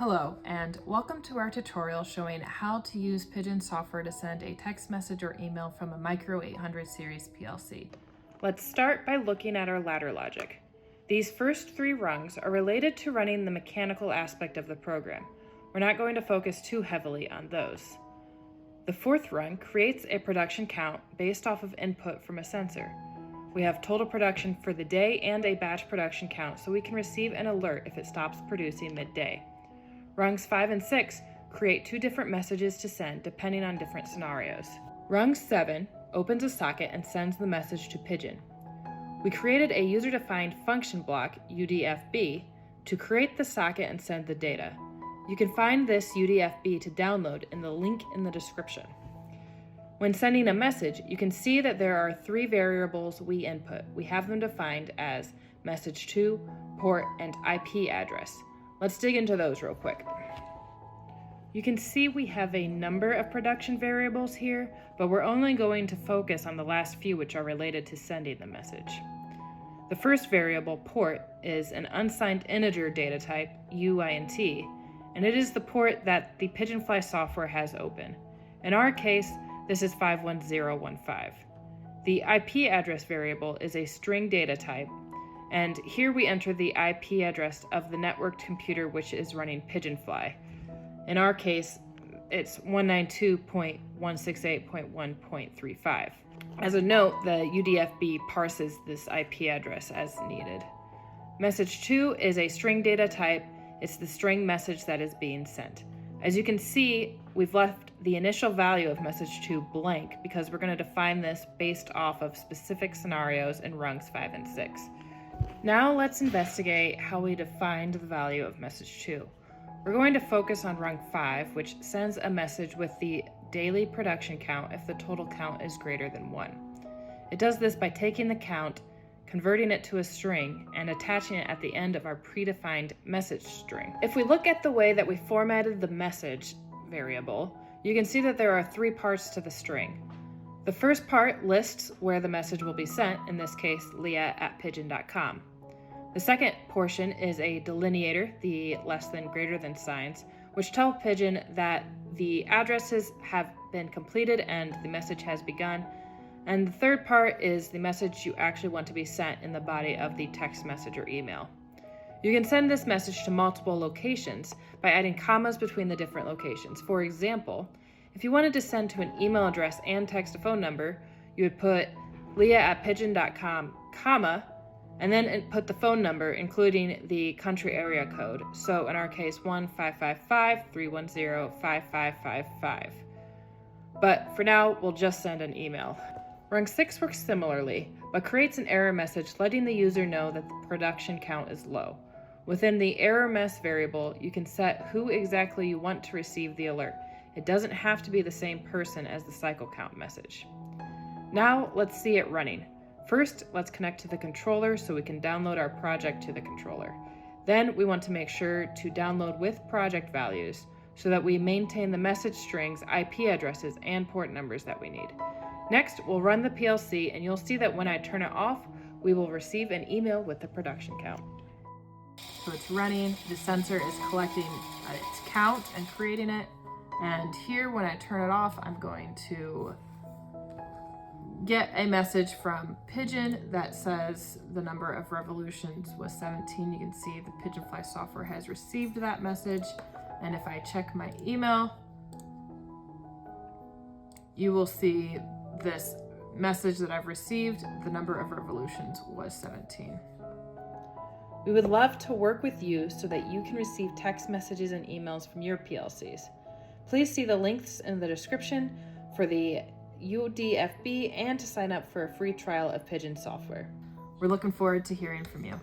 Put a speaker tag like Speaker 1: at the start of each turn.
Speaker 1: Hello, and welcome to our tutorial showing how to use Pigeon software to send a text message or email from a Micro800 series PLC. Let's start by looking at our ladder logic. These first three rungs are related to running the mechanical aspect of the program. We're not going to focus too heavily on those. The fourth rung creates a production count based off of input from a sensor. We have total production for the day and a batch production count, so we can receive an alert if it stops producing midday. Rungs 5 and 6 create two different messages to send depending on different scenarios. Rung 7 opens a socket and sends the message to Pigeon. We created a user-defined function block, UDFB, to create the socket and send the data. You can find this UDFB to download in the link in the description. When sending a message, you can see that there are three variables we input. We have them defined as message to, port, and IP address. Let's dig into those real quick. You can see we have a number of production variables here, but we're only going to focus on the last few which are related to sending the message. The first variable, port, is an unsigned integer data type, UINT, and it is the port that the Pigeonfly software has open. In our case, this is 51015. The IP address variable is a string data type, and here we enter the IP address of the networked computer which is running Pigeonfly. In our case, it's 192.168.1.35. As a note, the UDFB parses this IP address as needed. Message to is a string data type. It's the string message that is being sent. As you can see, we've left the initial value of message to blank because we're going to define this based off of specific scenarios in rungs 5 and 6. Now let's investigate how we defined the value of message 2. We're going to focus on rung 5, which sends a message with the daily production count if the total count is greater than 1. It does this by taking the count, converting it to a string, and attaching it at the end of our predefined message string. If we look at the way that we formatted the message variable, you can see that there are three parts to the string. The first part lists where the message will be sent, in this case, leah@pigeon.com. The second portion is a delineator, the less than greater than signs, which tell Pigeon that the addresses have been completed and the message has begun. And the third part is the message you actually want to be sent in the body of the text message or email. You can send this message to multiple locations by adding commas between the different locations. For example, if you wanted to send to an email address and text a phone number, you would put leah@pigeon.com, comma, and then put the phone number, including the country area code. So in our case, 1-555-310-5555. But for now, we'll just send an email. Rung 6 works similarly, but creates an error message letting the user know that the production count is low. Within the error mess variable, you can set who exactly you want to receive the alert. It doesn't have to be the same person as the cycle count message. Now let's see it running. First, let's connect to the controller so we can download our project to the controller. Then we want to make sure to download with project values so that we maintain the message strings, IP addresses, and port numbers that we need. Next, we'll run the PLC, and you'll see that when I turn it off, we will receive an email with the production count. So it's running, the sensor is collecting its count and creating it. And here, when I turn it off, I'm going to get a message from Pigeon that says the number of revolutions was 17. You can see the Pigeonfly software has received that message. And if I check my email, you will see this message that I've received. The number of revolutions was 17. We would love to work with you so that you can receive text messages and emails from your PLCs. Please see the links in the description for the UDFB and to sign up for a free trial of Pigeon software. We're looking forward to hearing from you.